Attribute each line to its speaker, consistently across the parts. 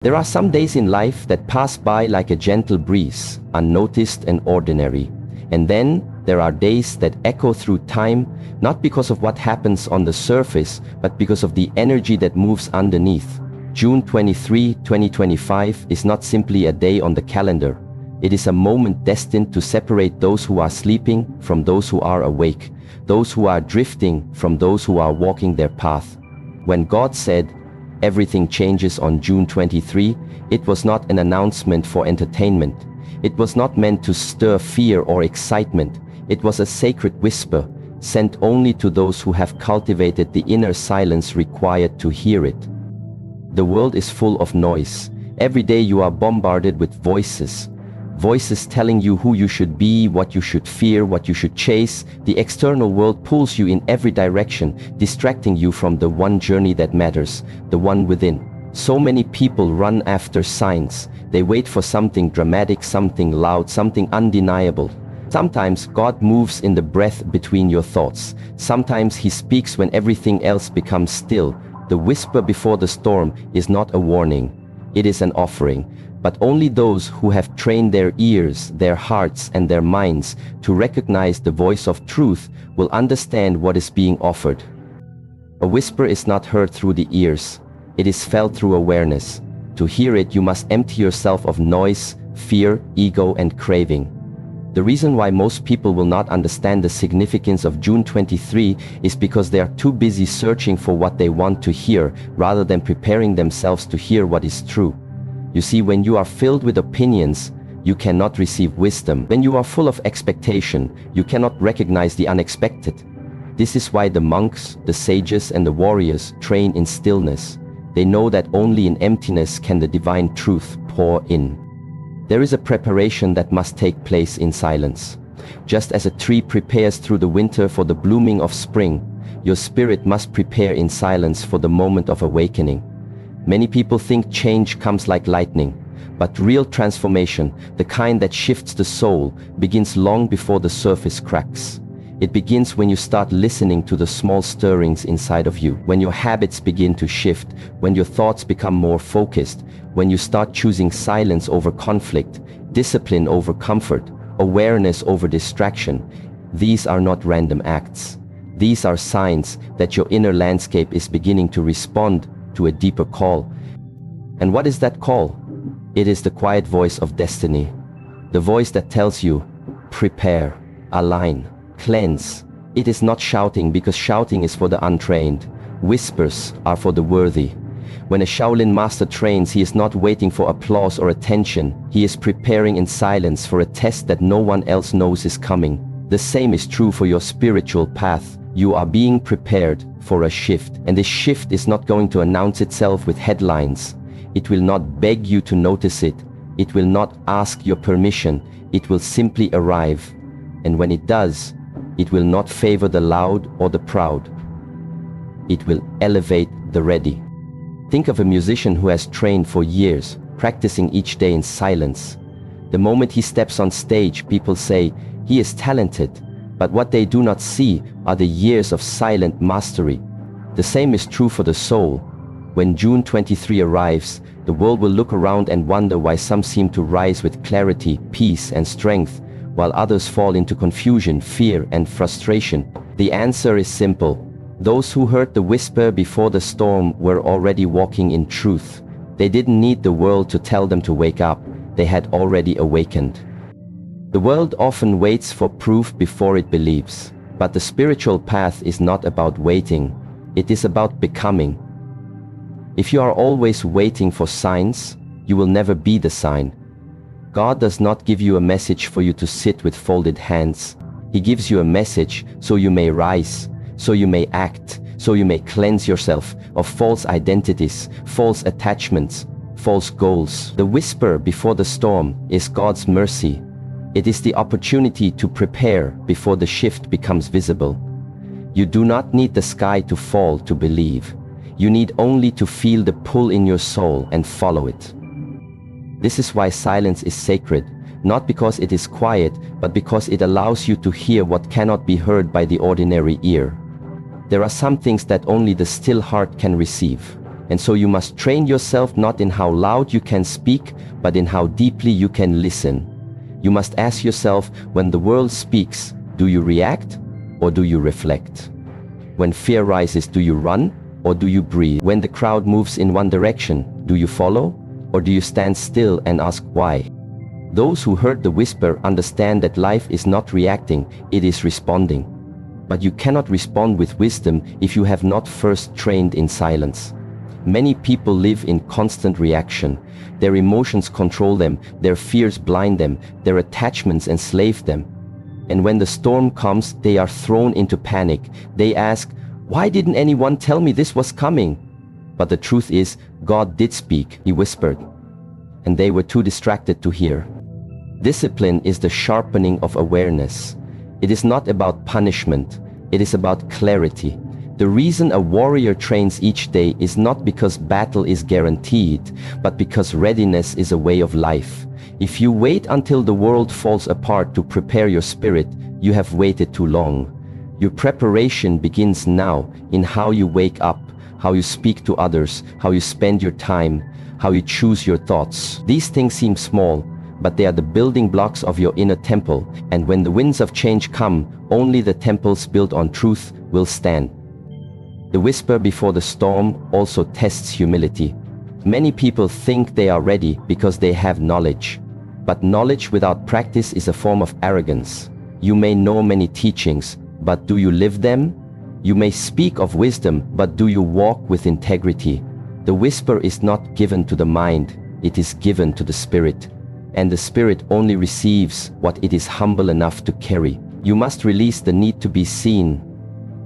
Speaker 1: There are some days in life that pass by like a gentle breeze, unnoticed and ordinary. And then there are days that echo through time, not because of what happens on the surface, but because of the energy that moves underneath. June 23, 2025 is not simply a day on the calendar. It is a moment destined to separate those who are sleeping from those who are awake, those who are drifting from those who are walking their path. When God said, "Everything changes on June 23, it was not an announcement for entertainment. It was not meant to stir fear or excitement. It was a sacred whisper, sent only to those who have cultivated the inner silence required to hear it. The world is full of noise. Every day you are bombarded with voices. Voices telling you who you should be, what you should fear, what you should chase. The external world pulls you in every direction, distracting you from the one journey that matters, the one within. So many people run after signs. They wait for something dramatic, something loud, something undeniable. Sometimes God moves in the breath between your thoughts. Sometimes He speaks when everything else becomes still. The whisper before the storm is not a warning. It is an offering. But only those who have trained their ears, their hearts, and their minds to recognize the voice of truth will understand what is being offered. A whisper is not heard through the ears. It is felt through awareness. To hear it, you must empty yourself of noise, fear, ego, and craving. The reason why most people will not understand the significance of June 23 is because they are too busy searching for what they want to hear rather than preparing themselves to hear what is true. You see, when you are filled with opinions, you cannot receive wisdom. When you are full of expectation, you cannot recognize the unexpected. This is why the monks, the sages, and the warriors train in stillness. They know that only in emptiness can the divine truth pour in. There is a preparation that must take place in silence. Just as a tree prepares through the winter for the blooming of spring, your spirit must prepare in silence for the moment of awakening. Many people think change comes like lightning, but real transformation, the kind that shifts the soul, begins long before the surface cracks. It begins when you start listening to the small stirrings inside of you, when your habits begin to shift, when your thoughts become more focused, when you start choosing silence over conflict, discipline over comfort, awareness over distraction. These are not random acts. These are signs that your inner landscape is beginning to respond to a deeper call. And what is that call? It is the quiet voice of destiny. The voice that tells you, prepare, align, cleanse. It is not shouting, because shouting is for the untrained. Whispers are for the worthy. When a Shaolin master trains, he is not waiting for applause or attention. He is preparing in silence for a test that no one else knows is coming. The same is true for your spiritual path. You are being prepared for a shift, and this shift is not going to announce itself with headlines. It will not beg you to notice it. It will not ask your permission. It will simply arrive. And when it does, it will not favor the loud or the proud. It will elevate the ready. Think of a musician who has trained for years, practicing each day in silence. The moment he steps on stage, people say, he is talented. But what they do not see are the years of silent mastery. The same is true for the soul. When June 23 arrives, the world will look around and wonder why some seem to rise with clarity, peace, and strength, while others fall into confusion, fear, and frustration. The answer is simple. Those who heard the whisper before the storm were already walking in truth. They didn't need the world to tell them to wake up. They had already awakened. The world often waits for proof before it believes. But the spiritual path is not about waiting. It is about becoming. If you are always waiting for signs, you will never be the sign. God does not give you a message for you to sit with folded hands. He gives you a message so you may rise, so you may act, so you may cleanse yourself of false identities, false attachments, false goals. The whisper before the storm is God's mercy. It is the opportunity to prepare before the shift becomes visible. You do not need the sky to fall to believe. You need only to feel the pull in your soul and follow it. This is why silence is sacred, not because it is quiet, but because it allows you to hear what cannot be heard by the ordinary ear. There are some things that only the still heart can receive. And so you must train yourself not in how loud you can speak, but in how deeply you can listen. You must ask yourself, when the world speaks, do you react or do you reflect? When fear rises, do you run or do you breathe? When the crowd moves in one direction, do you follow or do you stand still and ask why? Those who heard the whisper understand that life is not reacting, it is responding. But you cannot respond with wisdom if you have not first trained in silence. Many people live in constant reaction. Their emotions control them, their fears blind them, their attachments enslave them. And when the storm comes, they are thrown into panic. They ask, why didn't anyone tell me this was coming? But the truth is, God did speak, He whispered. And they were too distracted to hear. Discipline is the sharpening of awareness. It is not about punishment, it is about clarity. The reason a warrior trains each day is not because battle is guaranteed, but because readiness is a way of life. If you wait until the world falls apart to prepare your spirit, you have waited too long. Your preparation begins now in how you wake up, how you speak to others, how you spend your time, how you choose your thoughts. These things seem small, but they are the building blocks of your inner temple, and when the winds of change come, only the temples built on truth will stand. The whisper before the storm also tests humility. Many people think they are ready because they have knowledge. But knowledge without practice is a form of arrogance. You may know many teachings, but do you live them? You may speak of wisdom, but do you walk with integrity? The whisper is not given to the mind, it is given to the spirit. And the spirit only receives what it is humble enough to carry. You must release the need to be seen,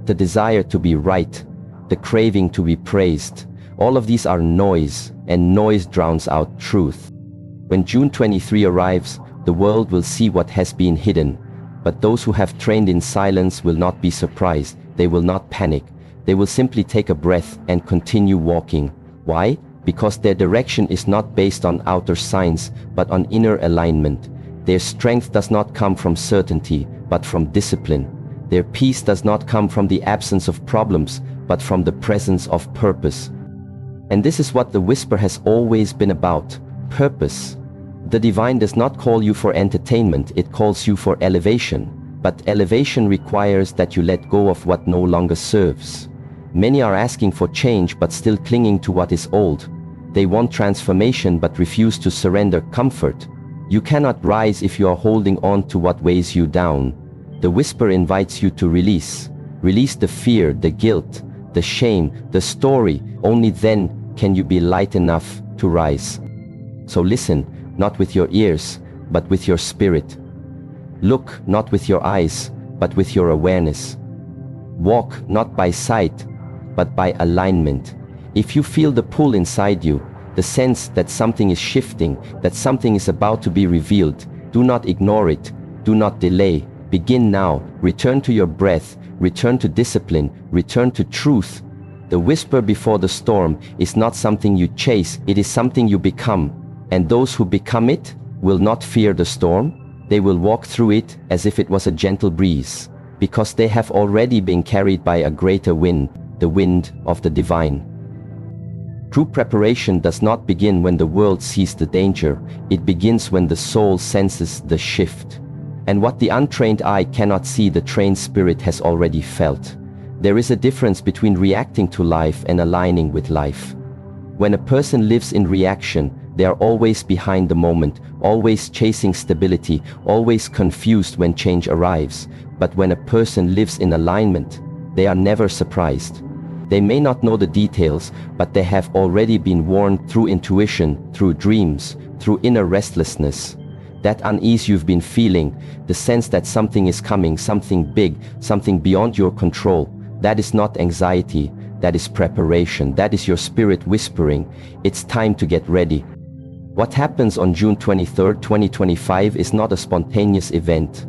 Speaker 1: the desire to be right, the craving to be praised. All of these are noise, and noise drowns out truth. When June 23 arrives, the world will see what has been hidden. But those who have trained in silence will not be surprised. They will not panic. They will simply take a breath and continue walking. Why? Because their direction is not based on outer signs, but on inner alignment. Their strength does not come from certainty, but from discipline. Their peace does not come from the absence of problems, but from the presence of purpose. And this is what the whisper has always been about: purpose. The divine does not call you for entertainment, it calls you for elevation. But elevation requires that you let go of what no longer serves. Many are asking for change but still clinging to what is old. They want transformation but refuse to surrender comfort. You cannot rise if you are holding on to what weighs you down. The whisper invites you to release. Release the fear, the guilt, the shame, the story. Only then can you be light enough to rise. So listen, not with your ears, but with your spirit. Look, not with your eyes, but with your awareness. Walk, not by sight, but by alignment. If you feel the pull inside you, the sense that something is shifting, that something is about to be revealed, do not ignore it, do not delay. Begin now, return to your breath, return to discipline, return to truth. The whisper before the storm is not something you chase, it is something you become. And those who become it will not fear the storm. They will walk through it as if it was a gentle breeze, because they have already been carried by a greater wind, the wind of the divine. True preparation does not begin when the world sees the danger. It begins when the soul senses the shift. And what the untrained eye cannot see, the trained spirit has already felt. There is a difference between reacting to life and aligning with life. When a person lives in reaction, they are always behind the moment, always chasing stability, always confused when change arrives. But when a person lives in alignment, they are never surprised. They may not know the details, but they have already been warned through intuition, through dreams, through inner restlessness. That unease you've been feeling, the sense that something is coming, something big, something beyond your control, that is not anxiety, that is preparation, that is your spirit whispering, it's time to get ready. What happens on June 23, 2025 is not a spontaneous event.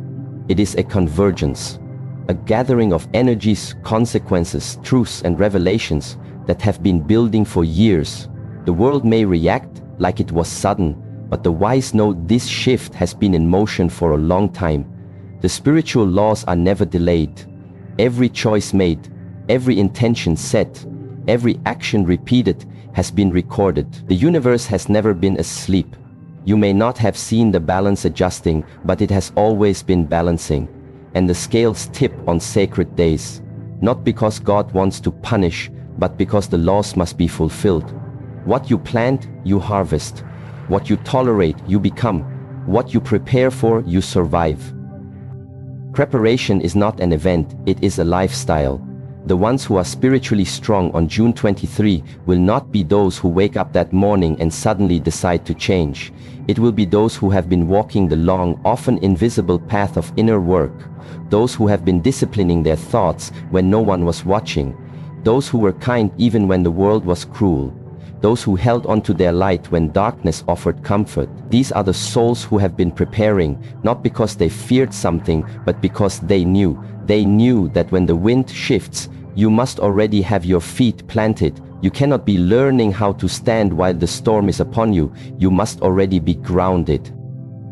Speaker 1: It is a convergence, a gathering of energies, consequences, truths and revelations that have been building for years. The world may react like it was sudden, but the wise know this shift has been in motion for a long time. The spiritual laws are never delayed. Every choice made, every intention set, every action repeated has been recorded. The universe has never been asleep. You may not have seen the balance adjusting, but it has always been balancing. And the scales tip on sacred days, not because God wants to punish, but because the laws must be fulfilled. What you plant, you harvest. What you tolerate, you become. What you prepare for, you survive. Preparation is not an event, it is a lifestyle. The ones who are spiritually strong on June 23 will not be those who wake up that morning and suddenly decide to change. It will be those who have been walking the long, often invisible path of inner work. Those who have been disciplining their thoughts when no one was watching. Those who were kind even when the world was cruel. Those who held on to their light when darkness offered comfort. These are the souls who have been preparing, not because they feared something, but because they knew. They knew that when the wind shifts, you must already have your feet planted. You cannot be learning how to stand while the storm is upon you. You must already be grounded.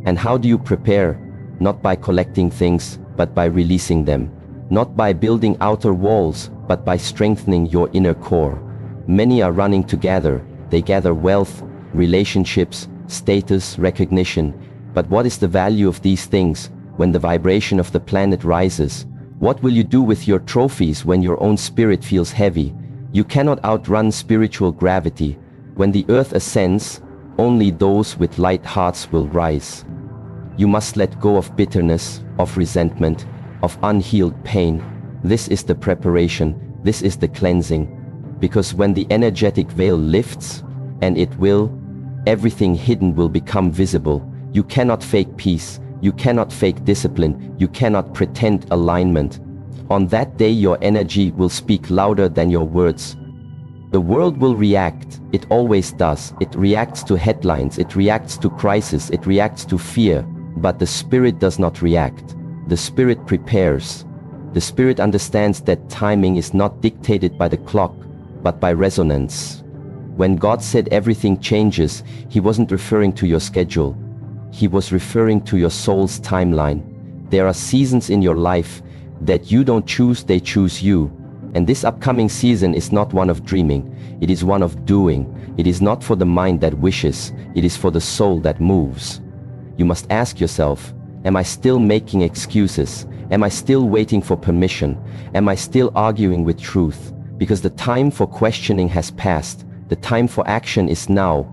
Speaker 1: And how do you prepare? Not by collecting things, but by releasing them. Not by building outer walls, but by strengthening your inner core. Many are running together. They gather wealth, relationships, status, recognition. But what is the value of these things when the vibration of the planet rises? What will you do with your trophies when your own spirit feels heavy? You cannot outrun spiritual gravity. When the earth ascends, only those with light hearts will rise. You must let go of bitterness, of resentment, of unhealed pain. This is the preparation. This is the cleansing. Because when the energetic veil lifts, and it will, everything hidden will become visible. You cannot fake peace. You cannot fake discipline. You cannot pretend alignment. On that day, your energy will speak louder than your words. The world will react. It always does. It reacts to headlines. It reacts to crisis. It reacts to fear. But the spirit does not react. The spirit prepares. The spirit understands that timing is not dictated by the clock, but by resonance. When God said everything changes, He wasn't referring to your schedule. He was referring to your soul's timeline. There are seasons in your life that you don't choose, they choose you. And this upcoming season is not one of dreaming, it is one of doing. It is not for the mind that wishes, it is for the soul that moves. You must ask yourself, am I still making excuses? Am I still waiting for permission? Am I still arguing with truth? Because the time for questioning has passed. The time for action is now.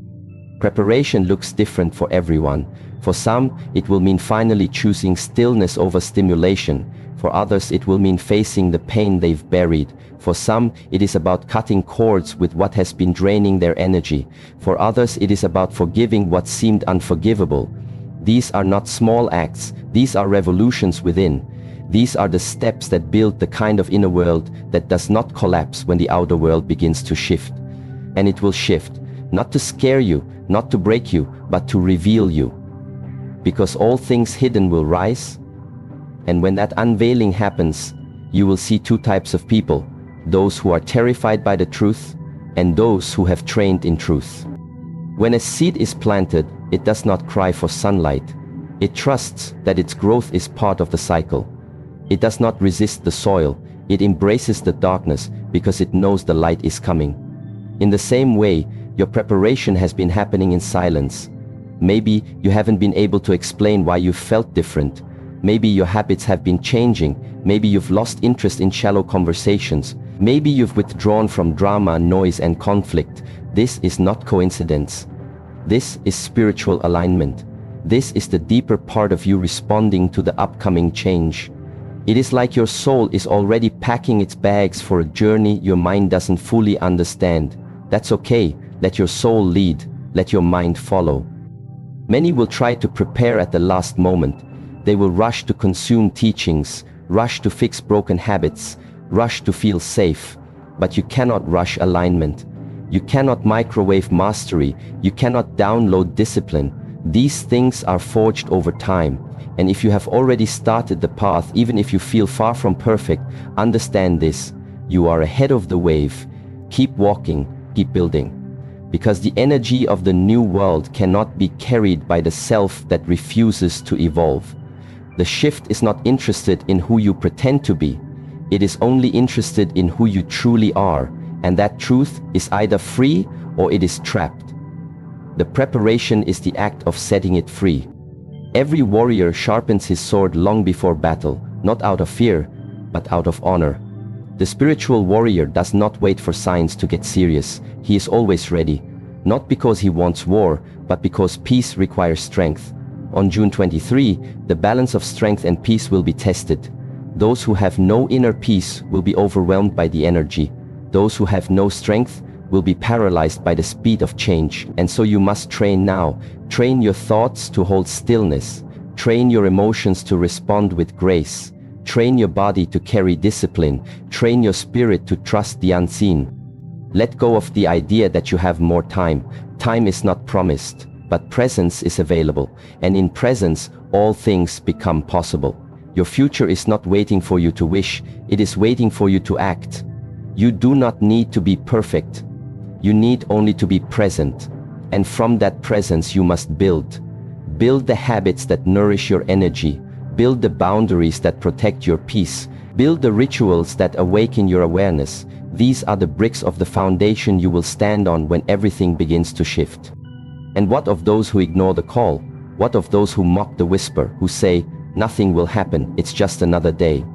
Speaker 1: Preparation looks different for everyone. For some, it will mean finally choosing stillness over stimulation. For others, it will mean facing the pain they've buried. For some, it is about cutting cords with what has been draining their energy. For others, it is about forgiving what seemed unforgivable. These are not small acts. These are revolutions within. These are the steps that build the kind of inner world that does not collapse when the outer world begins to shift. And it will shift, not to scare you, not to break you, but to reveal you. Because all things hidden will rise. And when that unveiling happens, you will see two types of people, those who are terrified by the truth and those who have trained in truth. When a seed is planted, it does not cry for sunlight. It trusts that its growth is part of the cycle. It does not resist the soil. It embraces the darkness because it knows the light is coming. In the same way, your preparation has been happening in silence. Maybe you haven't been able to explain why you felt different. Maybe your habits have been changing. Maybe you've lost interest in shallow conversations. Maybe you've withdrawn from drama, noise, and conflict. This is not coincidence. This is spiritual alignment. This is the deeper part of you responding to the upcoming change. It is like your soul is already packing its bags for a journey your mind doesn't fully understand. That's okay. Let your soul lead. Let your mind follow. Many will try to prepare at the last moment. They will rush to consume teachings, rush to fix broken habits, rush to feel safe. But you cannot rush alignment. You cannot microwave mastery. You cannot download discipline. These things are forged over time. And if you have already started the path, even if you feel far from perfect, understand this. You are ahead of the wave. Keep walking, keep building. Because the energy of the new world cannot be carried by the self that refuses to evolve. The shift is not interested in who you pretend to be. It is only interested in who you truly are. And that truth is either free or it is trapped. The preparation is the act of setting it free. Every warrior sharpens his sword long before battle, not out of fear, but out of honor. The spiritual warrior does not wait for signs to get serious. He is always ready, not because he wants war, but because peace requires strength. On June 23, the balance of strength and peace will be tested. Those who have no inner peace will be overwhelmed by the energy. Those who have no strength will be paralyzed by the speed of change. And so you must train now. Train your thoughts to hold stillness. Train your emotions to respond with grace. Train your body to carry discipline. Train your spirit to trust the unseen. Let go of the idea that you have more time. Time is not promised, but presence is available. And in presence, all things become possible. Your future is not waiting for you to wish, it is waiting for you to act. You do not need to be perfect. You need only to be present. And from that presence you must build. Build the habits that nourish your energy. Build the boundaries that protect your peace. Build the rituals that awaken your awareness. These are the bricks of the foundation you will stand on when everything begins to shift. And what of those who ignore the call? What of those who mock the whisper, who say, nothing will happen, it's just another day?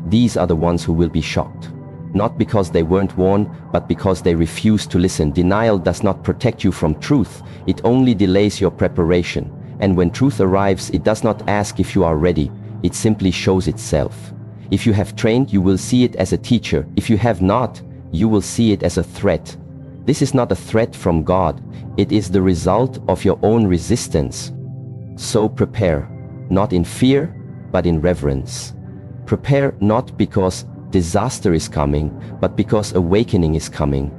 Speaker 1: These are the ones who will be shocked. Not because they weren't warned, but because they refused to listen. Denial does not protect you from truth, it only delays your preparation. And when truth arrives, it does not ask if you are ready, it simply shows itself. If you have trained, you will see it as a teacher. If you have not, you will see it as a threat. This is not a threat from God, it is the result of your own resistance. So prepare, not in fear, but in reverence. Prepare not because disaster is coming, but because awakening is coming.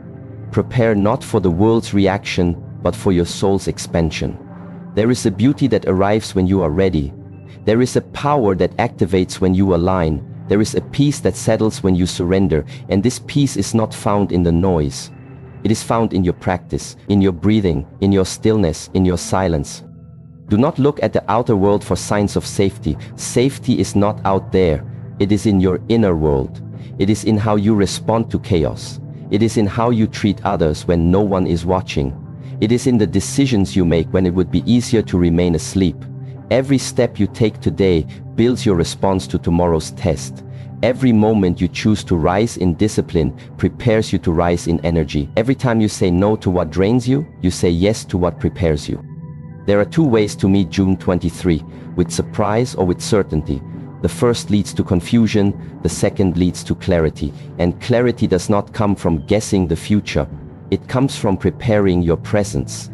Speaker 1: Prepare not for the world's reaction, but for your soul's expansion. There is a beauty that arrives when you are ready. There is a power that activates when you align. There is a peace that settles when you surrender, and this peace is not found in the noise. It is found in your practice, in your breathing, in your stillness, in your silence. Do not look at the outer world for signs of safety. Safety is not out there. It is in your inner world. It is in how you respond to chaos. It is in how you treat others when no one is watching. It is in the decisions you make when it would be easier to remain asleep. Every step you take today builds your response to tomorrow's test. Every moment you choose to rise in discipline prepares you to rise in energy. Every time you say no to what drains you, you say yes to what prepares you. There are two ways to meet June 23, with surprise or with certainty. The first leads to confusion, the second leads to clarity. And clarity does not come from guessing the future. It comes from preparing your presence.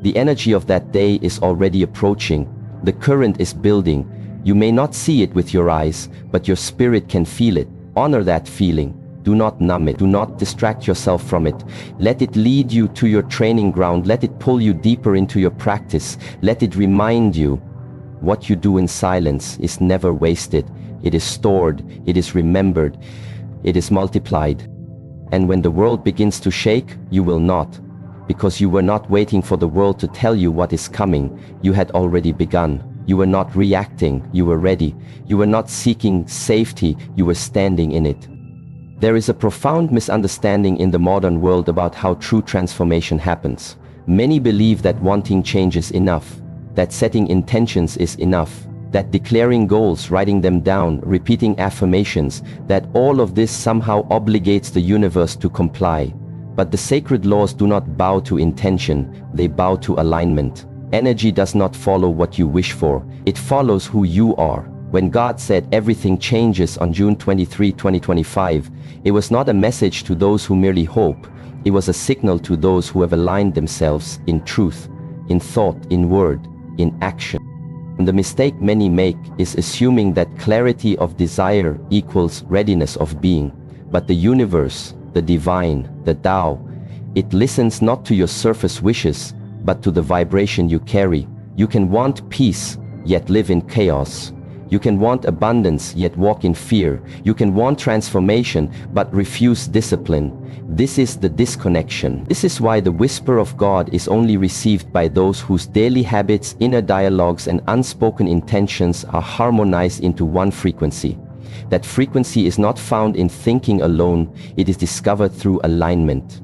Speaker 1: The energy of that day is already approaching. The current is building. You may not see it with your eyes, but your spirit can feel it. Honor that feeling. Do not numb it. Do not distract yourself from it. Let it lead you to your training ground. Let it pull you deeper into your practice. Let it remind you what you do in silence is never wasted. It is stored. It is remembered. It is multiplied. And when the world begins to shake, you will not. Because you were not waiting for the world to tell you what is coming. You had already begun. You were not reacting, you were ready. You were not seeking safety, you were standing in it. There is a profound misunderstanding in the modern world about how true transformation happens. Many believe that wanting change is enough, that setting intentions is enough, that declaring goals, writing them down, repeating affirmations, that all of this somehow obligates the universe to comply. But the sacred laws do not bow to intention, they bow to alignment. Energy does not follow what you wish for, it follows who you are. When God said everything changes on June 23, 2025, it was not a message to those who merely hope, it was a signal to those who have aligned themselves in truth, in thought, in word, in action. And the mistake many make is assuming that clarity of desire equals readiness of being. But the universe, the divine, the Tao, it listens not to your surface wishes, but to the vibration you carry. You can want peace, yet live in chaos. You can want abundance, yet walk in fear. You can want transformation, but refuse discipline. This is the disconnection. This is why the whisper of God is only received by those whose daily habits, inner dialogues, and unspoken intentions are harmonized into one frequency. That frequency is not found in thinking alone, it is discovered through alignment.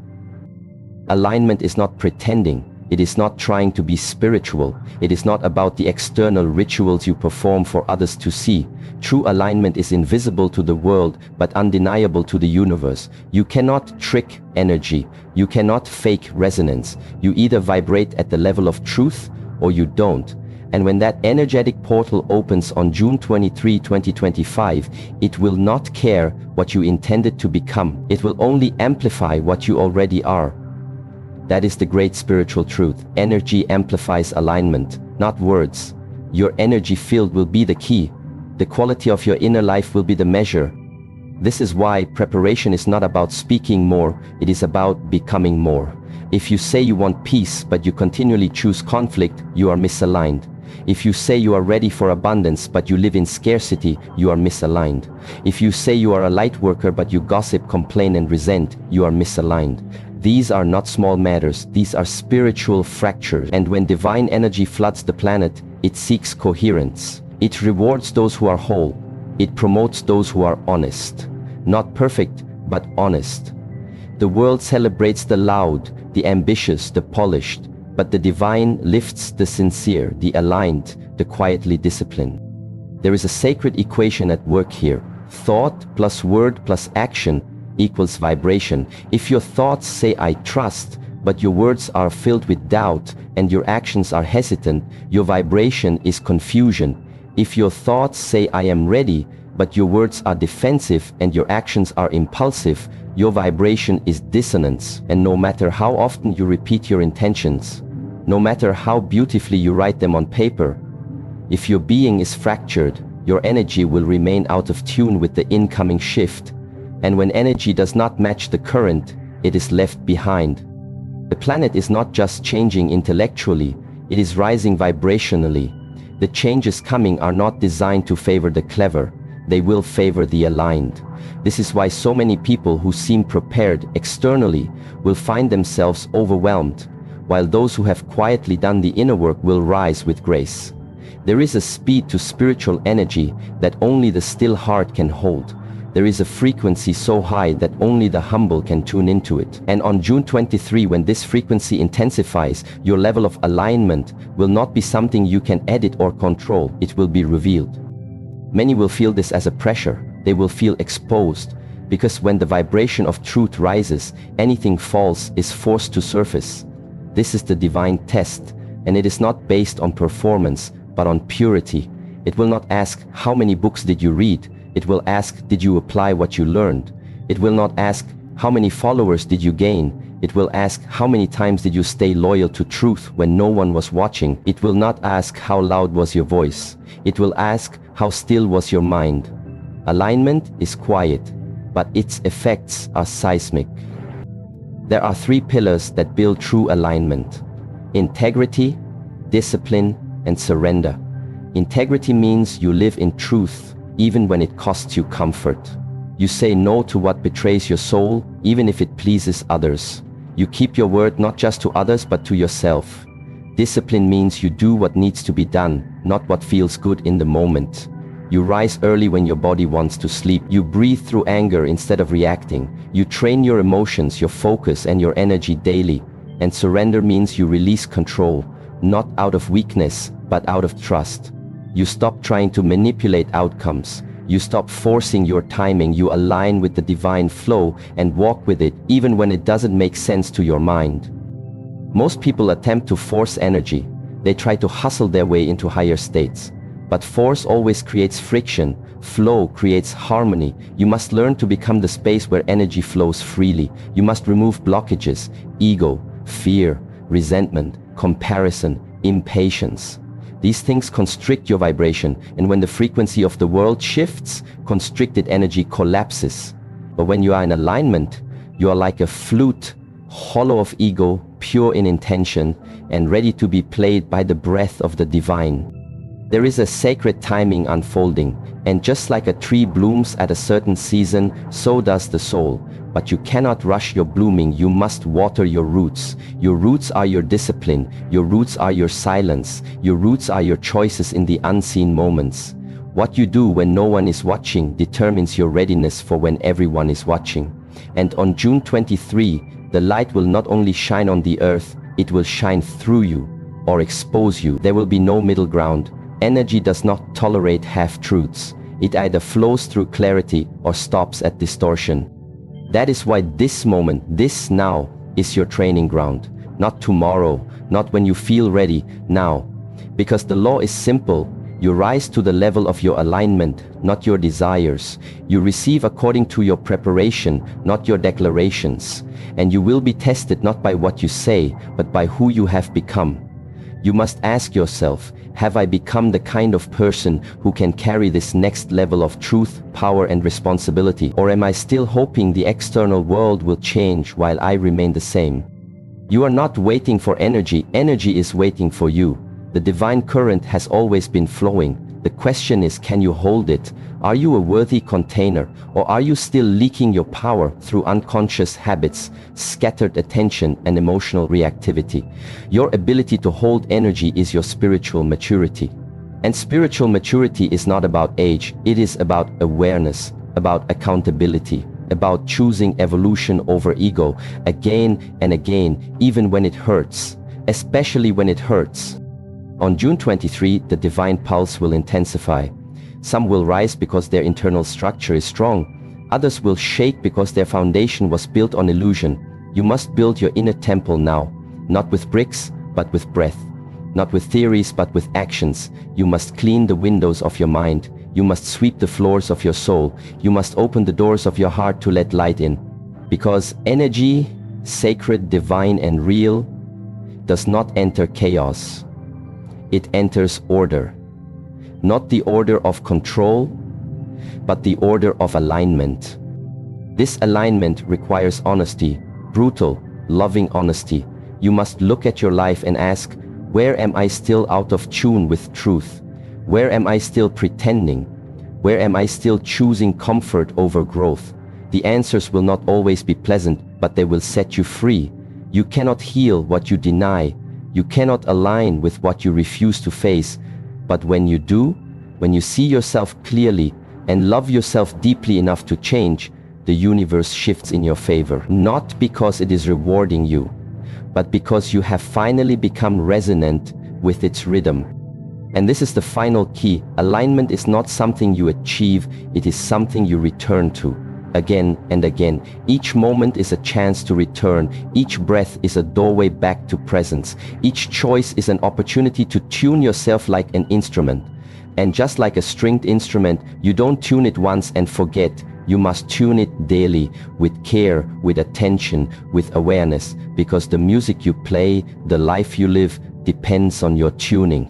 Speaker 1: Alignment is not pretending. It is not trying to be spiritual. It is not about the external rituals you perform for others to see. True alignment is invisible to the world, but undeniable to the universe. You cannot trick energy. You cannot fake resonance. You either vibrate at the level of truth or you don't. And when that energetic portal opens on June 23, 2025, it will not care what you intended to become. It will only amplify what you already are. That is the great spiritual truth. Energy amplifies alignment, not words. Your energy field will be the key. The quality of your inner life will be the measure. This is why preparation is not about speaking more, it is about becoming more. If you say you want peace but you continually choose conflict, you are misaligned. If you say you are ready for abundance but you live in scarcity, you are misaligned. If you say you are a light worker but you gossip, complain and resent, you are misaligned. These are not small matters, these are spiritual fractures. And when divine energy floods the planet, it seeks coherence. It rewards those who are whole. It promotes those who are honest. Not perfect, but honest. The world celebrates the loud, the ambitious, the polished, but the divine lifts the sincere, the aligned, the quietly disciplined. There is a sacred equation at work here. Thought plus word plus action equals vibration. If your thoughts say I trust, but your words are filled with doubt and your actions are hesitant, your vibration is confusion. If your thoughts say I am ready, but your words are defensive and your actions are impulsive, your vibration is dissonance. And no matter how often you repeat your intentions, no matter how beautifully you write them on paper, if your being is fractured, your energy will remain out of tune with the incoming shift. And when energy does not match the current, it is left behind. The planet is not just changing intellectually, it is rising vibrationally. The changes coming are not designed to favor the clever, they will favor the aligned. This is why so many people who seem prepared externally will find themselves overwhelmed, while those who have quietly done the inner work will rise with grace. There is a speed to spiritual energy that only the still heart can hold. There is a frequency so high that only the humble can tune into it. And on June 23, when this frequency intensifies, your level of alignment will not be something you can edit or control, it will be revealed. Many will feel this as a pressure. They will feel exposed, because when the vibration of truth rises, anything false is forced to surface. This is the divine test, and it is not based on performance, but on purity. It will not ask, how many books did you read? It will ask, did you apply what you learned? It will not ask, how many followers did you gain? It will ask, how many times did you stay loyal to truth when no one was watching? It will not ask, how loud was your voice? It will ask, how still was your mind? Alignment is quiet, but its effects are seismic. There are three pillars that build true alignment: integrity, discipline, and surrender. Integrity means you live in truth, even when it costs you comfort. You say no to what betrays your soul, even if it pleases others. You keep your word not just to others but to yourself. Discipline means you do what needs to be done, not what feels good in the moment. You rise early when your body wants to sleep. You breathe through anger instead of reacting. You train your emotions, your focus, and your energy daily. And surrender means you release control, not out of weakness, but out of trust. You stop trying to manipulate outcomes. You stop forcing your timing. You align with the divine flow and walk with it, even when it doesn't make sense to your mind. Most people attempt to force energy. They try to hustle their way into higher states. But force always creates friction. Flow creates harmony. You must learn to become the space where energy flows freely. You must remove blockages, ego, fear, resentment, comparison, impatience. These things constrict your vibration, and when the frequency of the world shifts, constricted energy collapses. But when you are in alignment, you are like a flute, hollow of ego, pure in intention, and ready to be played by the breath of the divine. There is a sacred timing unfolding, and just like a tree blooms at a certain season, so does the soul. But you cannot rush your blooming, you must water your roots. Your roots are your discipline, your roots are your silence, your roots are your choices in the unseen moments. What you do when no one is watching determines your readiness for when everyone is watching. And on June 23, The light will not only shine on the earth, it will shine through you or expose you. There will be no middle ground. Energy does not tolerate half-truths. It either flows through clarity or stops at distortion. That is why this moment, this now, is your training ground. Not tomorrow, not when you feel ready, now. Because the law is simple. You rise to the level of your alignment, not your desires. You receive according to your preparation, not your declarations. And you will be tested not by what you say, but by who you have become. You must ask yourself, have I become the kind of person who can carry this next level of truth, power and responsibility? Or am I still hoping the external world will change while I remain the same? You are not waiting for energy, energy is waiting for you. The divine current has always been flowing. The question is, can you hold it? Are you a worthy container, or are you still leaking your power through unconscious habits, scattered attention and emotional reactivity? Your ability to hold energy is your spiritual maturity. And spiritual maturity is not about age, it is about awareness, about accountability, about choosing evolution over ego again and again, even when it hurts, especially when it hurts. On June 23, the divine pulse will intensify. Some will rise because their internal structure is strong. Others will shake because their foundation was built on illusion. You must build your inner temple now, not with bricks, but with breath. Not with theories, but with actions. You must clean the windows of your mind. You must sweep the floors of your soul. You must open the doors of your heart to let light in. Because energy, sacred, divine, and real, does not enter chaos. It enters order. Not the order of control, but the order of alignment. This alignment requires honesty, brutal, loving honesty. You must look at your life and ask, where am I still out of tune with truth? Where am I still pretending? Where am I still choosing comfort over growth? The answers will not always be pleasant, but they will set you free. You cannot heal what you deny. You cannot align with what you refuse to face. But when you do, when you see yourself clearly and love yourself deeply enough to change, the universe shifts in your favor. Not because it is rewarding you, but because you have finally become resonant with its rhythm. And this is the final key. Alignment is not something you achieve, it is something you return to. Again and again. Each moment is a chance to return. Each breath is a doorway back to presence. Each choice is an opportunity to tune yourself like an instrument. And just like a stringed instrument, you don't tune it once and forget. You must tune it daily, with care, with attention, with awareness, because the music you play, the life you live, depends on your tuning.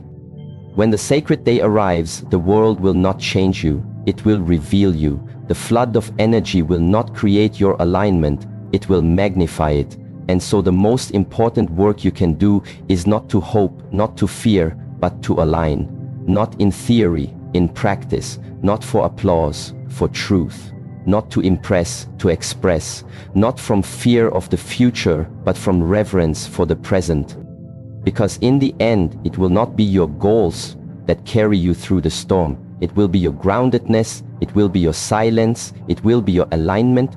Speaker 1: When the sacred day arrives, the world will not change you, it will reveal you. The flood of energy will not create your alignment, it will magnify it. And so the most important work you can do is not to hope, not to fear, but to align. Not in theory, in practice, not for applause, for truth. Not to impress, to express. Not from fear of the future, but from reverence for the present. Because in the end, it will not be your goals that carry you through the storm. It will be your groundedness, it will be your silence, it will be your alignment,